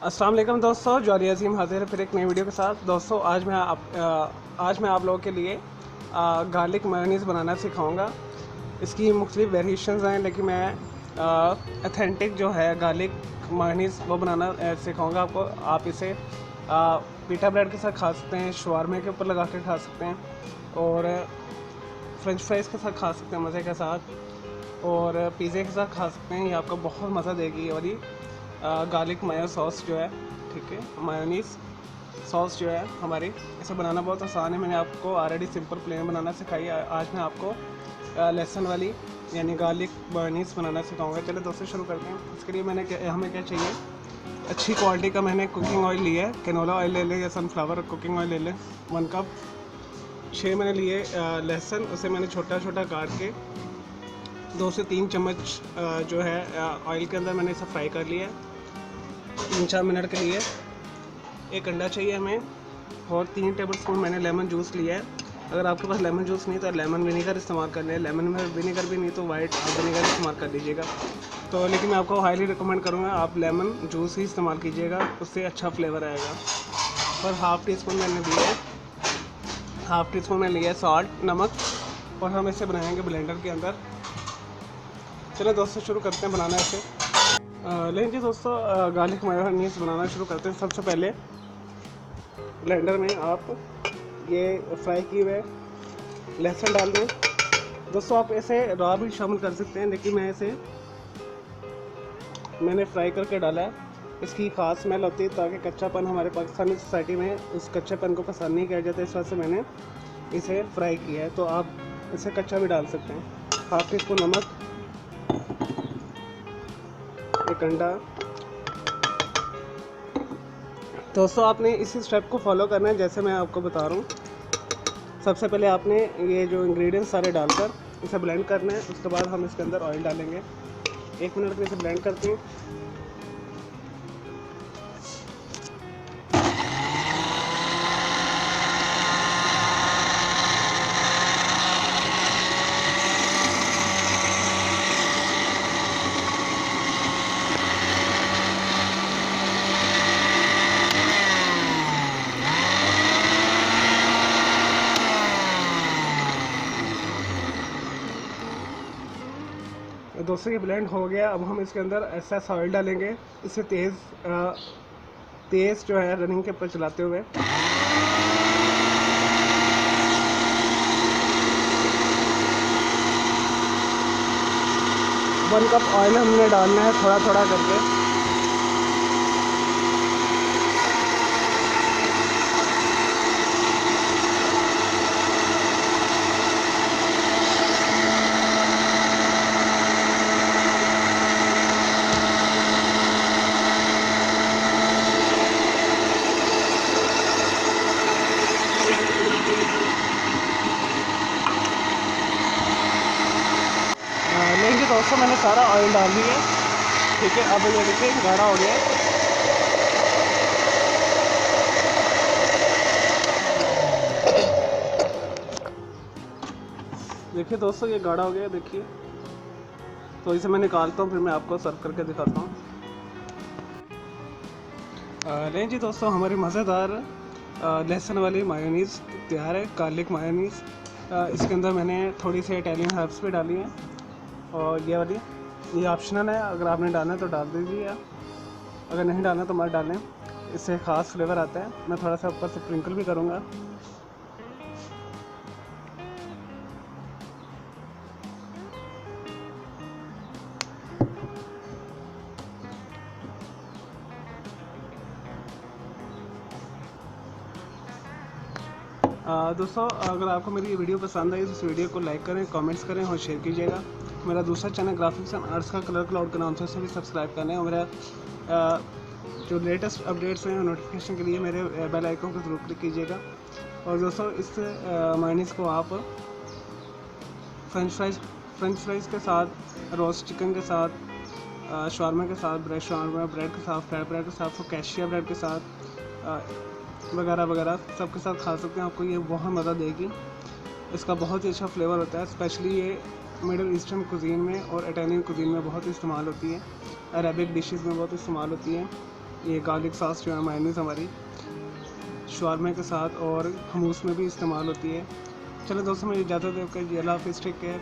अस्सलाम वालेकुम दोस्तों, जॉली अजीम हाजिर है फिर एक नई वीडियो के साथ। दोस्तों आज मैं आप लोगों के लिए गार्लिक मेयोनीज़ बनाना सिखाऊंगा। इसकी मुख्तलिफ वेरिएशंस हैं, लेकिन मैं अथेंटिक जो है गार्लिक मेयोनीज़ वो बनाना सिखाऊंगा आपको। आप इसे पीटा ब्रेड के साथ खा सकते हैं, शवारमे के ऊपर लगा के खा सकते हैं, और फ्रेंच फ्राइज़ के साथ खा सकते हैं मज़े के साथ, और पिज़्ज़े के साथ खा सकते हैं। ये आपको बहुत मज़ा देगी ये वाली गार्लिक मायो सॉस जो है, ठीक है, मायोनीज़ सॉस जो है हमारी। इसे बनाना बहुत आसान है। मैंने आपको ऑलरेडी सिंपल प्लेन बनाना सिखाई है। आज मैं आपको लहसुन वाली यानी गार्लिक मायोनीज़ बनाना सिखाऊंगा। चलो दोस्तों शुरू करते हैं। इसके लिए हमें क्या चाहिए, अच्छी क्वालिटी का मैंने कुकिंग ऑयल लिया है। कैनोला ऑयल ले लें या सनफ्लावर कुकिंग ऑयल ले लें। 1 कप 6 मैंने लिए लहसुन, उसे मैंने छोटा छोटा काट के 2 से 3 चम्मच जो है ऑयल के अंदर मैंने इसे फ्राई कर लिया है 3-4 मिनट के लिए। एक अंडा चाहिए हमें, और 3 टेबलस्पून मैंने लेमन जूस लिया है। अगर आपके पास लेमन जूस नहीं तो लेमन विनेगर इस्तेमाल कर लें। लेमन में विनेगर भी नहीं तो वाइट विनेगर इस्तेमाल कर लीजिएगा। तो लेकिन मैं आपको हाईली रिकमेंड करूँगा आप लेमन जूस ही इस्तेमाल कीजिएगा, उससे अच्छा फ्लेवर आएगा। और हाफ़ टी स्पून मैंने लिया है, हाफ़ टी स्पून मैंने लिया है सॉल्ट, नमक, और हम इसे बनाएंगे ब्लेंडर के अंदर। चलो दोस्तों शुरू करते हैं बनाना इसे। लेकिन जी दोस्तों गार्लिक मेयोनीज़ बनाना शुरू करते हैं। सबसे पहले ब्लेंडर में आप ये फ्राई किए हुए लहसुन डाल दें। दोस्तों आप इसे रॉ भी शामिल कर सकते हैं, लेकिन मैंने फ्राई करके डाला है। इसकी ख़ास स्मेल होती है ताकि कच्चापन हमारे पाकिस्तानी सोसाइटी में उस कच्चेपन को पसंद नहीं किया जाता, इस वजह से मैंने इसे फ्राई किया है। तो आप इसे कच्चा भी डाल सकते हैं। हाफ़ टी स्पून नमक, एक अंडा। दोस्तों आपने इसी स्टेप को फॉलो करना है जैसे मैं आपको बता रहा हूँ। सबसे पहले आपने ये जो इंग्रेडिएंट्स सारे डालकर इसे ब्लेंड करना है। उसके बाद हम इसके अंदर ऑयल डालेंगे। 1 मिनट में इसे ब्लेंड करते हैं। दोस्तों ये ब्लेंड हो गया। अब हम इसके अंदर ऐसा ऑयल डालेंगे, इसे तेज़ जो है रनिंग के ऊपर चलाते हुए। वन कप ऑयल हमने डालना है थोड़ा थोड़ा करके। लेकिन दोस्तों मैंने सारा ऑयल डाल दिया, ठीक है। अब ये देखिए गाढ़ा हो गया। देखिए दोस्तों ये गाढ़ा हो गया, देखिए। तो इसे मैं निकालता हूँ, फिर मैं आपको सर्व करके दिखाता हूँ। नहीं जी दोस्तों, हमारी मज़ेदार लहसुन वाली मायोनीज़ तैयार है, गार्लिक मायोनीज़। इसके अंदर मैंने थोड़ी सी इटालियन हर्ब्स भी डाली हैं, और ये ऑप्शनल है। अगर आपने डालना है तो डाल दीजिए, अगर नहीं डालना तो मत डालें। इससे ख़ास फ्लेवर आता है। मैं थोड़ा सा ऊपर से स्प्रिंकल भी करूँगा। दोस्तों अगर आपको मेरी ये वीडियो पसंद आई तो इस वीडियो को लाइक करें, कमेंट्स करें और शेयर कीजिएगा। मेरा दूसरा चैनल ग्राफिक्स एंड आर्ट्स का कलर क्लाउड के नाम से भी सब्सक्राइब करें, और मेरा जो लेटेस्ट अपडेट्स हैं नोटिफिकेशन के लिए मेरे बेल आइकन को ज़रूर क्लिक कीजिएगा। और दोस्तों इस मायोनीज़ को आप फ्रेंच फ्राइज़ के साथ, रोस्ट चिकन के साथ, शवारमा के साथ, शवारमा ब्रेड के साथ, फ्राइड ब्रेड के साथ, फोकेशिया ब्रेड के साथ वगैरह वगैरह सब के साथ खा सकते हैं। आपको ये बहुत मज़ा देगी। इसका बहुत ही अच्छा फ्लेवर होता है। स्पेशली ये मिडिल ईस्टर्न कुजीन में और इटालियन कुजीन में बहुत इस्तेमाल होती है। अरेबिक डिशेस में बहुत इस्तेमाल होती है। ये गार्लिक सॉस जो है मायोनीज़ हमारी शवारमे के साथ और हमूस में भी इस्तेमाल होती है। चलो दोस्तों, मुझे इजाज़त देकर अल्लाह हाफ़िज़, टेक केयर।